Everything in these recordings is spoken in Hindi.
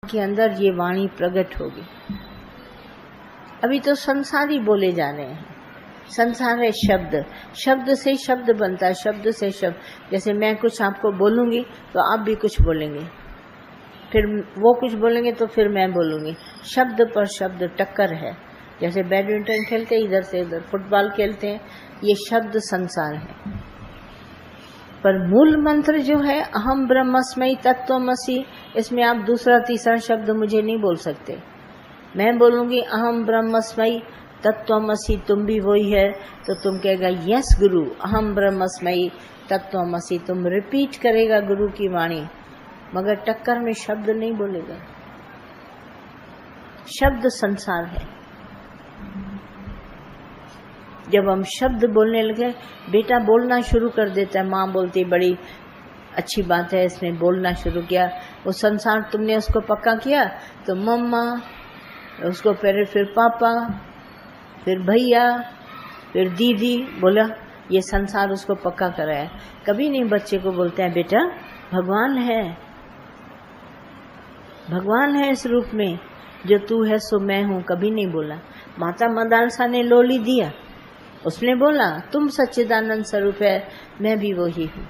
के अंदर ये वाणी प्रकट होगी। अभी तो संसार ही बोले जा रहे हैं। संसार है शब्द, शब्द से शब्द बनता है, शब्द से शब्द। जैसे मैं कुछ आपको बोलूंगी तो आप भी कुछ बोलेंगे, फिर वो कुछ बोलेंगे तो फिर मैं बोलूंगी। शब्द पर शब्द टक्कर है। जैसे बैडमिंटन खेलते हैं इधर से इधर, फुटबॉल खेलते हैं, ये शब्द संसार है। पर मूल मंत्र जो है अहम ब्रह्मस्मयी तत्त्वमसि, इसमें आप दूसरा तीसरा शब्द मुझे नहीं बोल सकते। मैं बोलूंगी अहम ब्रह्मस्मयी तत्त्वमसि, तुम भी वही है, तो तुम कहेगा यस गुरु अहम ब्रह्मस्मयी तत्त्वमसि। तुम रिपीट करेगा गुरु की वाणी, मगर टक्कर में शब्द नहीं बोलेगा। शब्द संसार है। जब हम शब्द बोलने लगे, बेटा बोलना शुरू कर देता है, माँ बोलती बड़ी अच्छी बात है, इसने बोलना शुरू किया। वो संसार तुमने उसको पक्का किया तो मम्मा, उसको फिर पापा, फिर भैया, फिर दीदी बोला, ये संसार उसको पक्का करा है। कभी नहीं बच्चे को बोलते हैं बेटा भगवान है, भगवान है इस रूप में, जो तू है सो मैं हूं। कभी नहीं बोला। माता मदालसा ने लोली दिया, उसने बोला तुम सच्चिदानंद स्वरूप है, मैं भी वही हूं।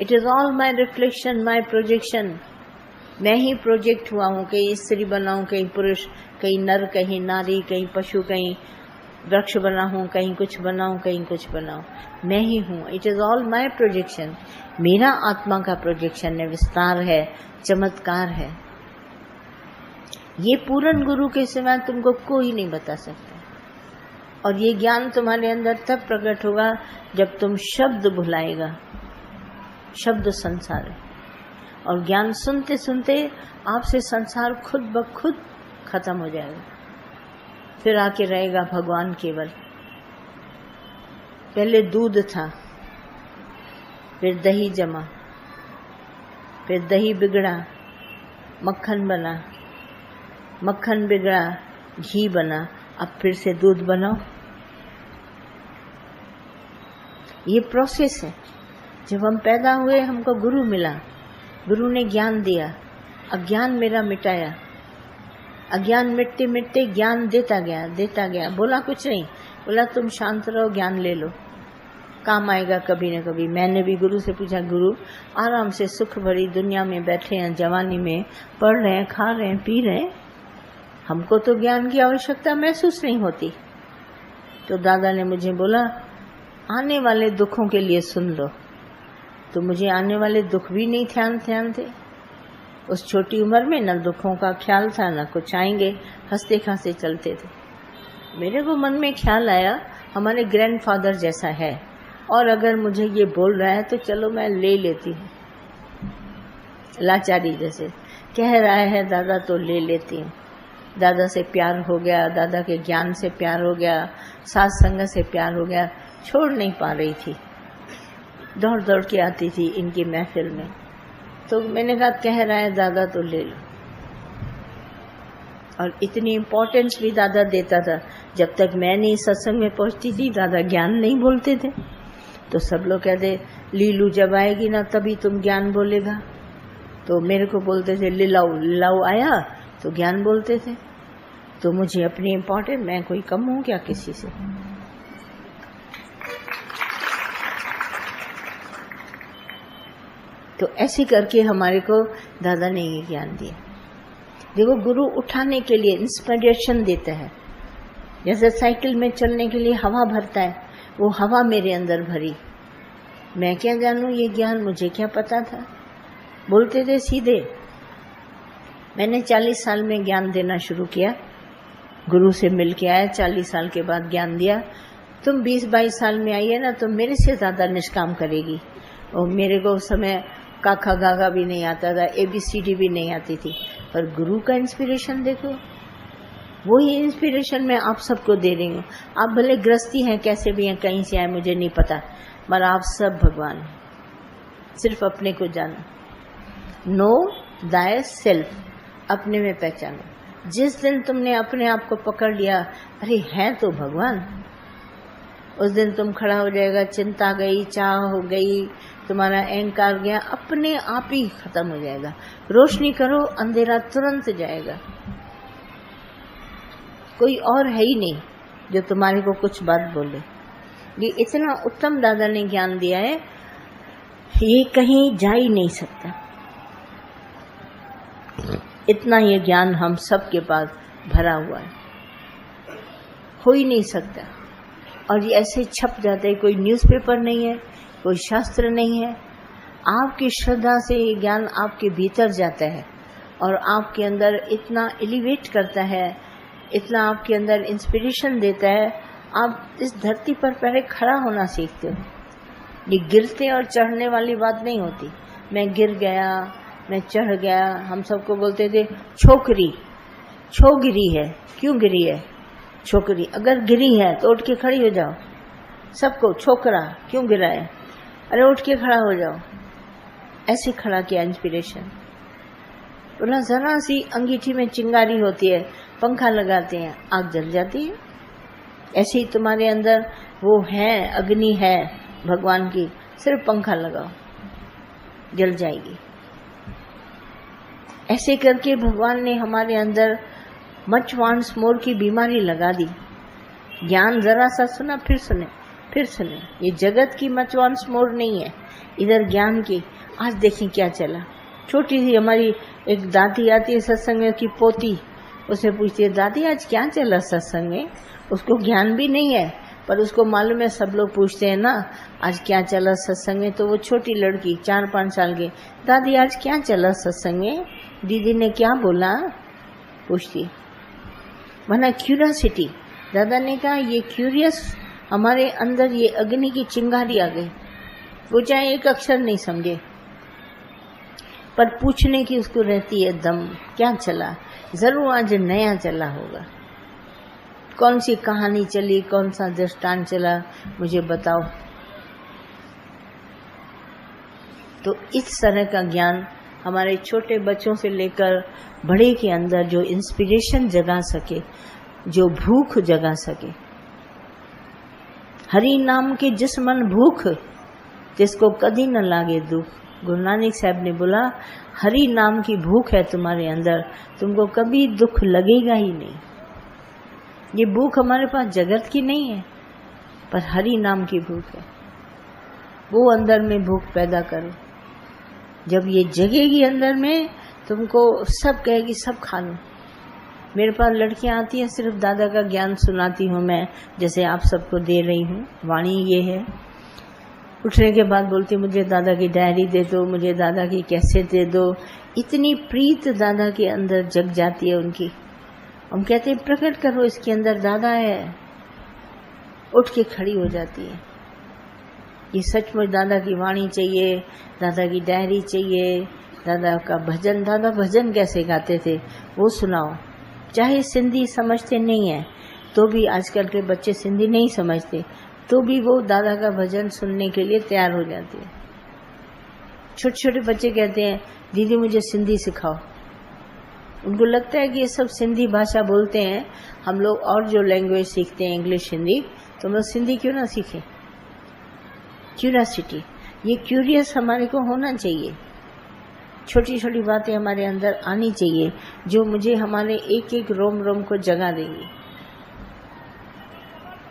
It is all my reflection, my projection. मैं ही प्रोजेक्ट हुआ हूं, कहीं स्त्री बना हूं, कहीं पुरुष, कहीं नर, कहीं नारी, कहीं पशु, कहीं वृक्ष बना हूं, कहीं कुछ बना हूं, कहीं कुछ बना हूं। मैं ही हूं। It is all my projection. मेरा आत्मा का प्रोजेक्शन है, विस्तार है, चमत्कार है। ये पूर्ण गुरु के सिवा तुमको कोई नहीं बता सकता। और ये ज्ञान तुम्हारे अंदर तब प्रकट होगा जब तुम शब्द भुलाएगा। शब्द संसार है, और ज्ञान सुनते सुनते आपसे संसार खुद ब खुद खत्म हो जाएगा। फिर आके रहेगा भगवान केवल। पहले दूध था, फिर दही जमा, फिर दही बिगड़ा, मक्खन बना, मक्खन बिगड़ा, घी बना, अब फिर से दूध बनाओ। ये प्रोसेस है। जब हम पैदा हुए हमको गुरु मिला, गुरु ने ज्ञान दिया, अज्ञान मेरा मिटाया। अज्ञान मिटते मिटते ज्ञान देता गया, देता गया। बोला कुछ नहीं, बोला तुम शांत रहो, ज्ञान ले लो, काम आएगा कभी न कभी। मैंने भी गुरु से पूछा, गुरु आराम से सुख भरी दुनिया में बैठे हैं, जवानी में पढ़ रहे हैं, खा रहे हैं, पी रहे हैं, हमको तो ज्ञान की आवश्यकता महसूस नहीं होती। तो दादा ने मुझे बोला आने वाले दुखों के लिए सुन लो। तो मुझे आने वाले दुख भी नहीं ध्यान थे। उस छोटी उम्र में न दुखों का ख्याल था, न कुछ आएंगे, हंसते खांसते चलते थे। मेरे को मन में ख्याल आया हमारे ग्रैंडफादर जैसा है, और अगर मुझे ये बोल रहा है तो चलो मैं ले लेती हूँ। लाचारी जैसे कह रहा है दादा तो ले लेती हूँ। दादा से प्यार हो गया, दादा के ज्ञान से प्यार हो गया, साथ संगत से प्यार हो गया। छोड़ नहीं पा रही थी, दौड़ दौड़ के आती थी इनकी महफिल में। तो मैंने कहा कह रहा है दादा तो ले लो। और इतनी इम्पोर्टेंस भी दादा देता था। जब तक मैं नहीं सत्संग में पहुंचती थी दादा ज्ञान नहीं बोलते थे। तो सब लोग कहते लीलू जब आएगी ना तभी तुम ज्ञान बोलेगा। तो मेरे को बोलते थे लीलाऊ, लीलाऊ आया तो ज्ञान बोलते थे। तो मुझे अपनी इम्पोर्टेंट, मैं कोई कम हूं क्या किसी से? तो ऐसे करके हमारे को दादा ने ये ज्ञान दिया। देखो गुरु उठाने के लिए इंस्पिरेशन देता है। जैसे साइकिल में चलने के लिए हवा भरता है, वो हवा मेरे अंदर भरी। मैं क्या जानूं ये ज्ञान, मुझे क्या पता था। बोलते थे सीधे। मैंने 40 साल में ज्ञान देना शुरू किया। गुरु से मिल के आया, 40 साल के बाद ज्ञान दिया। तुम 20-22 साल में आई है ना, तो मेरे से ज्यादा निष्काम करेगी। और मेरे को उस समय काका गागा भी नहीं आता था, ABCD भी नहीं आती थी। पर गुरु का इंस्पिरेशन देखो, वही इंस्पिरेशन मैं आप सबको दे रही हूँ। आप भले गृहस्थी हैं, कैसे भी हैं, कहीं से आए मुझे नहीं पता, मगर आप सब भगवान हैं। सिर्फ अपने को जानो, नो दाय सेल्फ, अपने में पहचानो। जिस दिन तुमने अपने आप को पकड़ लिया, अरे है तो भगवान, उस दिन तुम खड़ा हो जाएगा। चिंता गई, चाह हो गई, तुम्हारा अहंकार गया, अपने आप ही खत्म हो जाएगा। रोशनी करो, अंधेरा तुरंत जाएगा। कोई और है ही नहीं जो तुम्हारे को कुछ बात बोले। ये इतना उत्तम दादा ने ज्ञान दिया है, ये कहीं जा ही नहीं सकता। इतना ये ज्ञान हम सबके पास भरा हुआ है, हो ही नहीं सकता। और ये ऐसे छप जाते हैं, कोई न्यूज़पेपर नहीं है, कोई शास्त्र नहीं है। आपकी श्रद्धा से ये ज्ञान आपके भीतर जाता है और आपके अंदर इतना एलिवेट करता है, इतना आपके अंदर इंस्पिरेशन देता है। आप इस धरती पर पहले खड़ा होना सीखते हो। ये गिरते और चढ़ने वाली बात नहीं होती। मैं गिर गया, मैं चढ़ गया। हम सबको बोलते थे छोकरी, छो गिरी है। क्यों गिरी है छोकरी? अगर गिरी है तो उठ के खड़ी हो जाओ। सबको छोकरा क्यों गिरा है? अरे उठ के खड़ा हो जाओ। ऐसे खड़ा किया इंस्पिरेशन। बोला जरा सी अंगीठी में चिंगारी होती है, पंखा लगाते हैं, आग जल जाती है। ऐसे ही तुम्हारे अंदर वो है, अग्नि है भगवान की, सिर्फ पंखा लगाओ, जल जाएगी। ऐसे करके भगवान ने हमारे अंदर मच वांट्स मोर की बीमारी लगा दी। ज्ञान जरा सा सुना, फिर सुने, फिर सुने। ये जगत की मच वांट्स मोर नहीं है, इधर ज्ञान की। आज देखें क्या चला। छोटी सी हमारी एक दादी आती है सत्संग में की पोती, उसे पूछती है दादी आज क्या चला सत्संग में? उसको ज्ञान भी नहीं है, पर उसको मालूम है सब लोग पूछते हैं ना आज क्या चला सत्संग में। तो वो छोटी लड़की 4-5 साल की, दादी आज क्या चला सत्संग में, दीदी ने क्या बोला, पूछती। वरना क्यूरियोसिटी। दादा ने कहा ये क्यूरियस हमारे अंदर ये अग्नि की चिंगारी आ गई। वो चाहे एक अक्षर नहीं समझे, पर पूछने की उसको रहती है दम। क्या चला? जरूर आज नया चला होगा। कौन सी कहानी चली, कौन सा दृष्टांत चला, मुझे बताओ। तो इस तरह का ज्ञान हमारे छोटे बच्चों से लेकर बड़े के अंदर जो इंस्पिरेशन जगा सके, जो भूख जगा सके। हरि नाम के जिस मन भूख, जिसको कभी न लागे दुख। गुरु नानक साहब ने बोला हरि नाम की भूख है तुम्हारे अंदर, तुमको कभी दुख लगेगा ही नहीं। ये भूख हमारे पास जगत की नहीं है, पर हरि नाम की भूख है। वो अंदर में भूख पैदा करो। जब ये जगेगी अंदर में, तुमको सब कहेगी सब खा लो। मेरे पास लड़कियां आती हैं, सिर्फ दादा का ज्ञान सुनाती हूँ मैं, जैसे आप सबको दे रही हूँ। वाणी ये है, उठने के बाद बोलती मुझे दादा की डायरी दे दो, मुझे दादा की कैसेट दे दो। इतनी प्रीत दादा के अंदर जग जाती है उनकी। हम कहते हैं प्रकट करो, इसके अंदर दादा है। उठ के खड़ी हो जाती है। ये सचमुच दादा की वाणी चाहिए, दादा की डायरी चाहिए, दादा का भजन। दादा भजन कैसे गाते थे वो सुनाओ। चाहे सिंधी समझते नहीं है तो भी, आजकल के बच्चे सिंधी नहीं समझते तो भी वो दादा का भजन सुनने के लिए तैयार हो जाते हैं। छोटे छोटे बच्चे कहते हैं दीदी मुझे सिंधी सिखाओ। उनको लगता है कि ये सब सिंधी भाषा बोलते हैं, हम लोग और जो लैंग्वेज सीखते हैं इंग्लिश हिंदी, तो हम लोग सिंधी क्यों ना सीखें। क्यूरियोसिटी, ये क्यूरियस हमारे को होना चाहिए। छोटी छोटी बातें हमारे अंदर आनी चाहिए जो मुझे हमारे एक एक रोम रोम को जगा देंगी।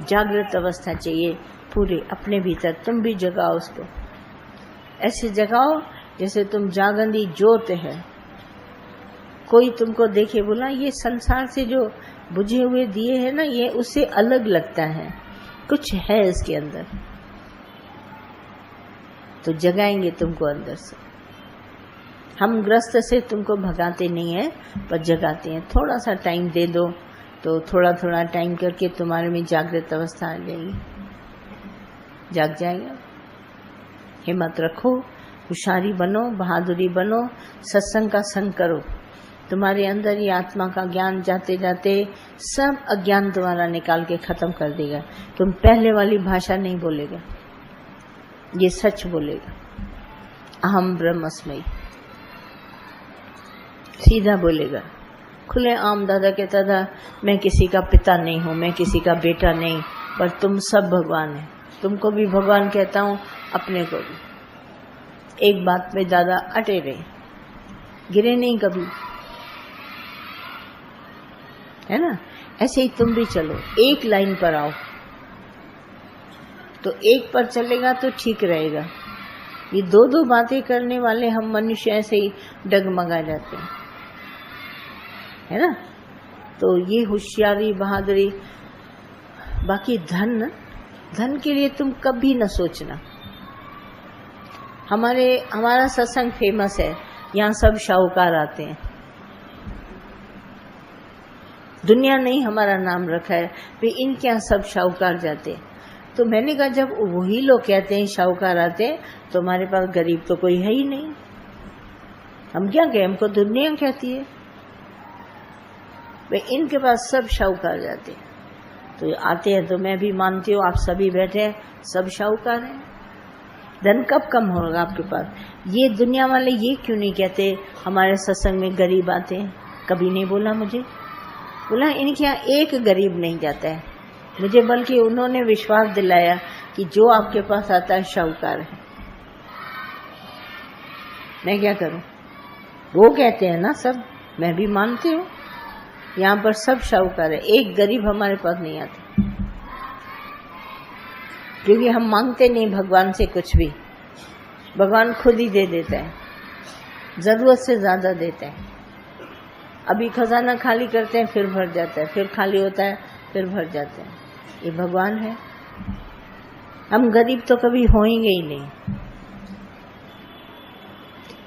जागृत अवस्था चाहिए पूरे अपने भीतर। तुम भी जगाओ उसको, ऐसे जगाओ जैसे तुम जागंदी ज्योत है। कोई तुमको देखे बोला ये संसार से जो बुझे हुए दिए है ना, ये उससे अलग लगता है, कुछ है इसके अंदर। तो जगाएंगे तुमको अंदर से। हम ग्रस्त से तुमको भगाते नहीं है, पर जगाते हैं। थोड़ा सा टाइम दे दो तो थोड़ा थोड़ा टाइम करके तुम्हारे में जागृत अवस्था आ जाएगी, जाग जाएगा। हिम्मत रखो, होशियारी बनो, बहादुरी बनो, सत्संग का संग करो। तुम्हारे अंदर ये आत्मा का ज्ञान जाते जाते सब अज्ञान तुम्हारा निकाल के खत्म कर देगा। तुम पहले वाली भाषा नहीं बोलेगा, ये सच बोलेगा। अहम ब्रह्मस्मयी सीधा बोलेगा। खुले आम दादा कहता था मैं किसी का पिता नहीं हूँ, मैं किसी का बेटा नहीं, पर तुम सब भगवान है। तुमको भी भगवान कहता हूँ, अपने को भी। एक बात पे दादा अटे रहे, गिरे नहीं कभी, है ना। ऐसे ही तुम भी चलो, एक लाइन पर आओ, तो एक पर चलेगा तो ठीक रहेगा। ये दो दो बातें करने वाले हम मनुष्य ऐसे ही डगमगा जाते हैं, है ना। तो ये होशियारी, बहादुरी। बाकी धन के लिए तुम कभी न सोचना। हमारा सत्संग फेमस है, यहाँ सब शाहूकार आते हैं। दुनिया ने ही हमारा नाम रखा है, वे इनके यहाँ सब शाहूकार जाते हैं। तो मैंने कहा जब वही लोग कहते हैं शाहूकार आते हैं, तो हमारे पास गरीब तो कोई है ही नहीं, हम क्या कहें, हमको दुनिया कहती है। वे इनके पास सब शाहूकार जाते हैं, तो आते हैं। तो मैं भी मानती हूँ, आप सभी बैठे हैं, सब शाहूकार हैं। धन कब कम होगा आपके पास? ये दुनिया वाले ये क्यों नहीं कहते हमारे सत्संग में गरीब आते हैं? कभी नहीं बोला मुझे, बोला इनके यहाँ एक गरीब नहीं जाता है मुझे, बल्कि उन्होंने विश्वास दिलाया कि जो आपके पास आता है शाहूकार है। मैं क्या करूं? वो कहते हैं ना सब, मैं भी मानती हूँ यहाँ पर सब शाहूकार है, एक गरीब हमारे पास नहीं आता। क्योंकि हम मांगते नहीं भगवान से कुछ भी, भगवान खुद ही दे देता है, जरूरत से ज्यादा देता है। अभी खजाना खाली करते हैं, फिर भर जाता है, फिर खाली होता है, फिर भर जाता है। ये भगवान है। हम गरीब तो कभी होएंगे ही नहीं।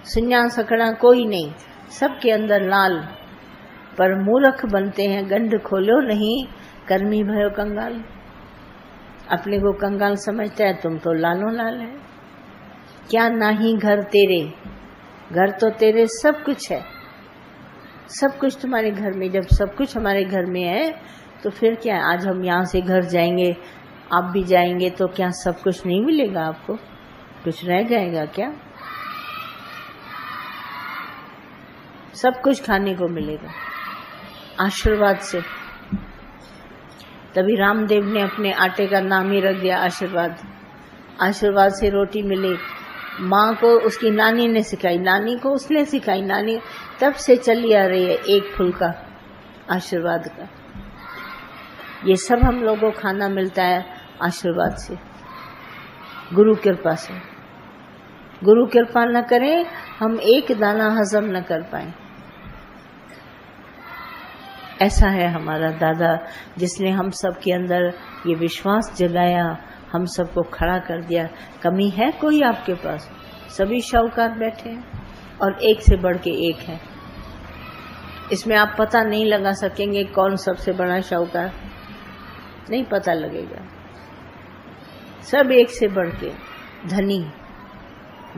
सुन्या सकड़ा कोई नहीं, सबके अंदर लाल, पर मूर्ख बनते हैं गंढ खोलो नहीं, कर्मी भयो कंगाल। अपने को कंगाल समझता है, तुम तो लालो लाल है। क्या नाही घर तेरे, घर तो तेरे सब कुछ है, सब कुछ तुम्हारे घर में। जब सब कुछ हमारे घर में है तो फिर क्या है? आज हम यहाँ से घर जाएंगे, आप भी जाएंगे, तो क्या सब कुछ नहीं मिलेगा आपको? कुछ रह जाएगा क्या? सब कुछ खाने को मिलेगा आशीर्वाद से। तभी रामदेव ने अपने आटे का नाम ही रख दिया आशीर्वाद। आशीर्वाद से रोटी मिली। माँ को उसकी नानी ने सिखाई, नानी को उसने सिखाई, नानी तब से चली आ रही है एक फुल्का आशीर्वाद का। ये सब हम लोगों को खाना मिलता है आशीर्वाद से, गुरु कृपा से। गुरु कृपा न करें, हम एक दाना हजम न कर पाए। ऐसा है हमारा दादा, जिसने हम सब के अंदर ये विश्वास जगाया, हम सबको खड़ा कर दिया। कमी है कोई आपके पास? सभी शाहूकार बैठे हैं और एक से बढ़ के एक है। इसमें आप पता नहीं लगा सकेंगे कौन सबसे बड़ा शाहूकार, नहीं पता लगेगा। सब एक से बढ़ के धनी,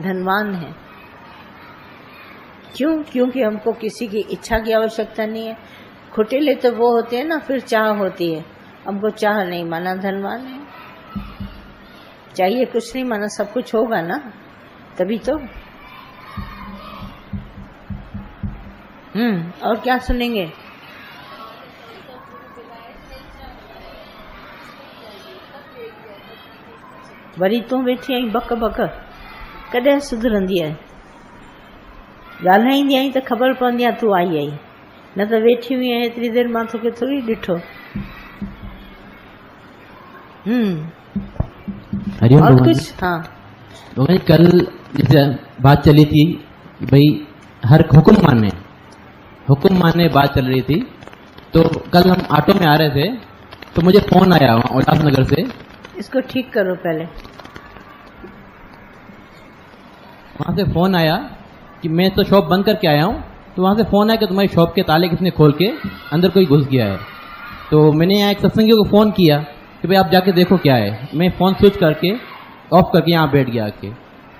धनवान है। क्यों? क्योंकि हमको किसी की इच्छा की आवश्यकता नहीं है। खुटेले तो वो होते हैं ना, फिर चाह होती है। हमको चाह नहीं, माना धनवान है। चाहिए कुछ नहीं, माना सब कुछ होगा ना, तभी तो। और क्या सुनेंगे? वरी तूं वेठी आई बक बक, कॾहिं सुधरंदी आहे? ॻाल्हाईंदी आई त ख़बर पवंदी आहे तूं आई आई, न त वेठी हुई आहे एतिरी देर मां तोखे थोरी ॾिठो। और कुछ? हाँ कल जैसे बात चली थी भाई हर हुक्म माने बात चल रही थी। तो कल हम ऑटो में आ रहे थे तो मुझे फोन आया उल्लासनगर से। इसको ठीक करो पहले। वहां से फोन आया कि मैं तो शॉप बंद करके आया हूँ, तो वहां से फोन आया कि तुम्हारी शॉप के ताले किसने खोल के अंदर कोई घुस गया है। तो मैंने यहाँ एक सत्संगियों को फोन किया कि भाई आप जाके देखो क्या है। मैं फोन स्विच करके ऑफ करके यहाँ बैठ गया आके।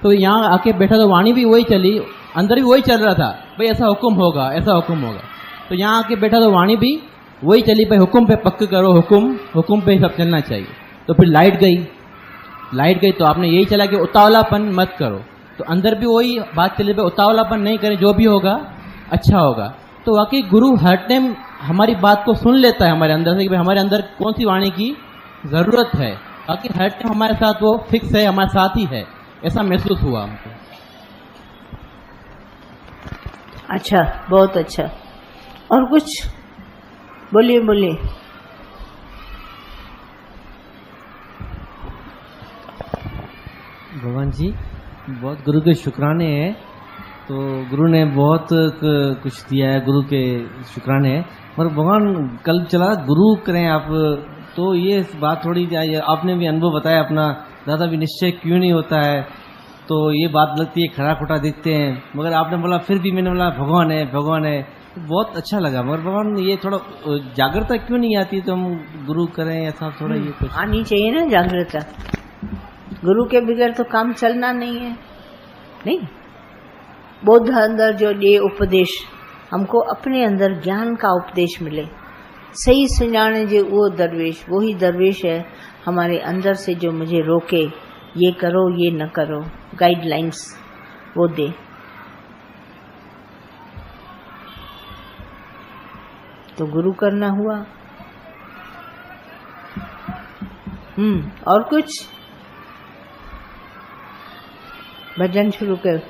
तो यहाँ आके बैठा तो वाणी भी वही चली, अंदर भी वही चल रहा था, भाई ऐसा हुक्म होगा, ऐसा हुक्म होगा। तो यहाँ आके बैठा तो वाणी भी वही चली, भाई हुक्म पे पक्का करो, हुक्म पे सब चलना चाहिए। तो फिर लाइट गई तो आपने यही चला कि उतावलापन मत करो। तो अंदर भी वही बात चली, भाई उतावलापन नहीं करें, जो भी होगा अच्छा होगा। तो वाकई गुरु हर टाइम हमारी बात को सुन लेता है हमारे अंदर से कि भाई हमारे अंदर कौन सी वाणी की जरूरत है। बाकी हर टाइम हमारे साथ वो फिक्स है, हमारे साथ ही है, ऐसा महसूस हुआ हमको। अच्छा, बहुत अच्छा। और कुछ बोलिए बोलिए। भगवान जी बहुत गुरु के शुक्राने हैं। तो गुरु ने बहुत कुछ दिया है, गुरु के शुक्राने हैं। मगर भगवान कल चला गुरु करें आप, तो ये बात थोड़ी आपने भी अनुभव बताया अपना, ज़्यादा भी निश्चय क्यों नहीं होता है, तो ये बात लगती है खरा खोटा दिखते हैं। मगर आपने बोला फिर भी मैंने बोला भगवान है भगवान है, बहुत अच्छा लगा। मगर भगवान ये थोड़ा जागरूकता क्यों नहीं आती, तो हम गुरु करें ऐसा थोड़ा ये कुछ आनी चाहिए ना जागरूकता। गुरु के बगैर तो काम चलना नहीं है। नहीं, बुद्ध अंदर जो ये उपदेश, हमको अपने अंदर ज्ञान का उपदेश मिले, सही सुञाणे जो वो दरवेश, वही दरवेश है हमारे अंदर से जो मुझे रोके, ये करो ये न करो, गाइडलाइंस वो दे। तो गुरु करना हुआ। और कुछ भजन शुरू कर।